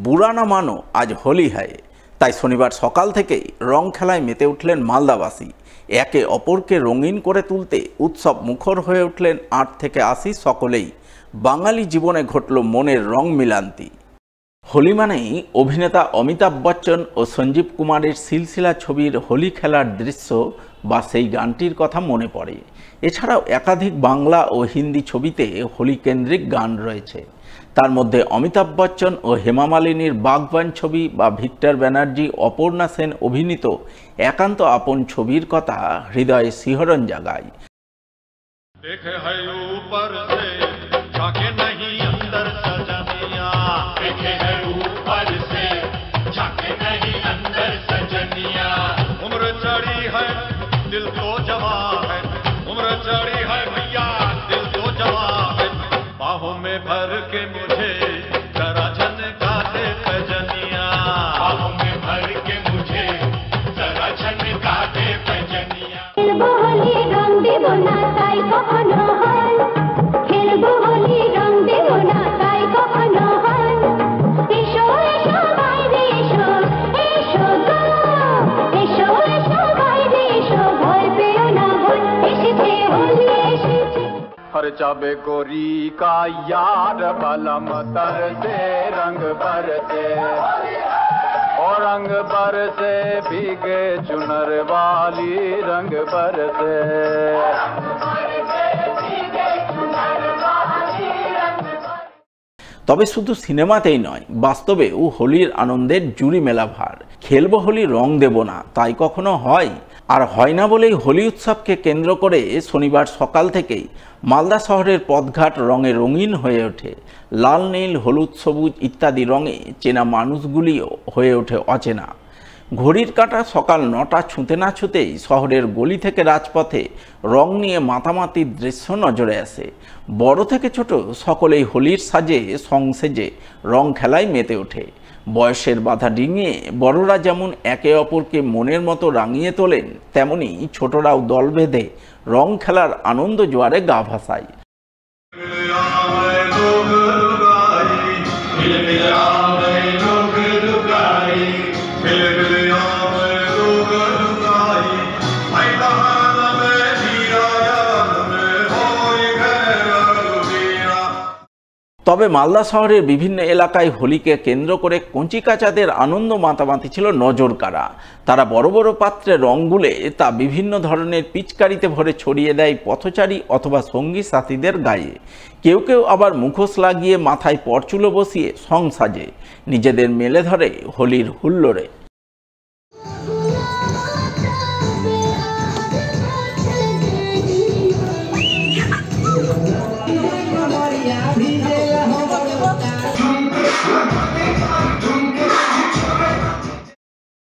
বুড়া না মানো আজ হোলি হ্যায়। তাই শনিবার সকাল থেকেই রং খেলায় মেতে উঠলেন মালদাবাসী। একে অপরকে রঙিন করে তুলতে উৎসব মুখর হয়ে উঠলেন ৮ থেকে ৮০ সকলেই। বাঙালি জীবনে ঘটল মনের রং মিলান্তি। হোলি মানেই অভিনেতা অমিতাভ বচ্চন ও সঞ্জীব কুমারের সিলসিলা ছবির হোলি খেলার দৃশ্য বা সেই গানটির কথা মনে পড়ে। এছাড়াও একাধিক বাংলা ও হিন্দি ছবিতে হোলি কেন্দ্রিক গান রয়েছে। তার মধ্যে অমিতাভ বচ্চন ও হেমা মালিনীর বাগবান ছবি বা ভিক্টর ব্যানার্জি অপর্ণা সেন অভিনীত একান্ত আপন ছবির কথা হৃদয়ে শিহরণ জাগায়। दिल तो जवा है, उम्र चढ़ी है भैया, दिल तो जवा है, बाहों में भर के मुझे जरा झनका दे पैजनिया, बाहों में भर के मुझे जरा झनका दे पैजनिया। खेलबो होली रंग देबो ना ताई कखनो হয়, खेलबो होली रंग देबो ना ताई कखनो হয়, এসো এসো বাইরে এসো, এসো গো, এসো এসো বাইরে এসো, ভয় পেও না ভয়, এসেছে হোলি এসেছে। हर चाबे गोरी का यार बलम तर से रंग बरसे, और रंग बरसे भीगे चुनर वाली रंग बरसे। তবে শুধু সিনেমাতেই নয়, বাস্তবেও হোলির আনন্দের জুড়ি মেলা ভার। খেলবো হোলি রং দেব না তাই কখনো হয়? আর হয় না বলেই হোলি উৎসবকে কেন্দ্র করে শনিবার সকাল থেকেই মালদা শহরের পথঘাট রঙে রঙিন হয়ে ওঠে। লাল, নীল, হলুদ, সবুজ ইত্যাদি রঙে চেনা মানুষগুলিও হয়ে ওঠে অচেনা। ঘড়ির কাঁটা সকাল 9টা ছুঁতে না ছুঁতেই শহরের গলি থেকে রাজপথে রং নিয়ে মাতামাতির দৃশ্য নজরে আসে। বড় থেকে ছোট সকলেই হোলির সাজে সেজে রং খেলায় মেতে ওঠে। বয়সের বাধা ডিঙিয়ে বড়রা যেমন একে অপরকে মনের মতো রাঙিয়ে তোলেন, তেমনি ছোটরাও দল বেঁধে রং খেলার আনন্দ জোয়ারে গা ভাসায়। তবে মালদা শহরের বিভিন্ন এলাকায় হোলিকে কেন্দ্র করে কঞ্চিকাচাদের আনন্দ মাতামাতি ছিল নজর কাড়া। তারা বড় বড় পাত্রে রং গুলে তা বিভিন্ন ধরনের পিচকারিতে ভরে ছড়িয়ে দেয় পথচারী অথবা সঙ্গী সাথীদের গায়ে। কেউ কেউ আবার মুখোশ লাগিয়ে মাথায় পরচুলো বসিয়ে সং সাজে, নিজেদের মেলে ধরে হোলির হুল্লোড়ে।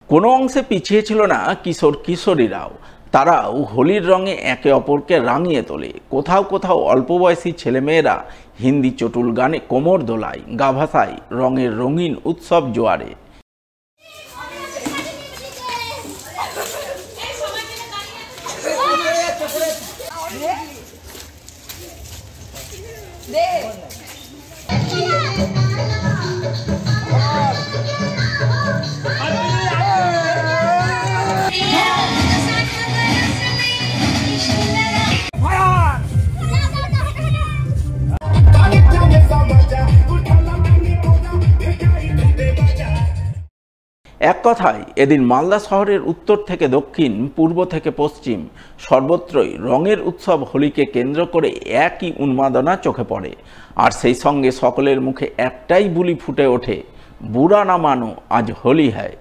কোনো অংশে পিছিয়ে ছিল না কিশোর কিশোরীরাও। তারাও হোলির রঙে একে অপরকে রাঙিয়ে তোলে। কোথাও কোথাও অল্প বয়সী ছেলেমেয়েরা হিন্দি চটুল গানে কোমর দোলায়, গা ভাসায় রঙের রঙিন উৎসব জোয়ারে। এক কথায় এদিন মালদা শহরের উত্তর থেকে দক্ষিণ, পূর্ব থেকে পশ্চিম সর্বত্রই রঙের উৎসব হোলিকে কেন্দ্র করে একই উন্মাদনা চোখে পড়ে। আর সেই সঙ্গে সকলের মুখে একটাই বুলি ফুটে ওঠে, বুড়া না মানো আজ হোলি হ্যায়।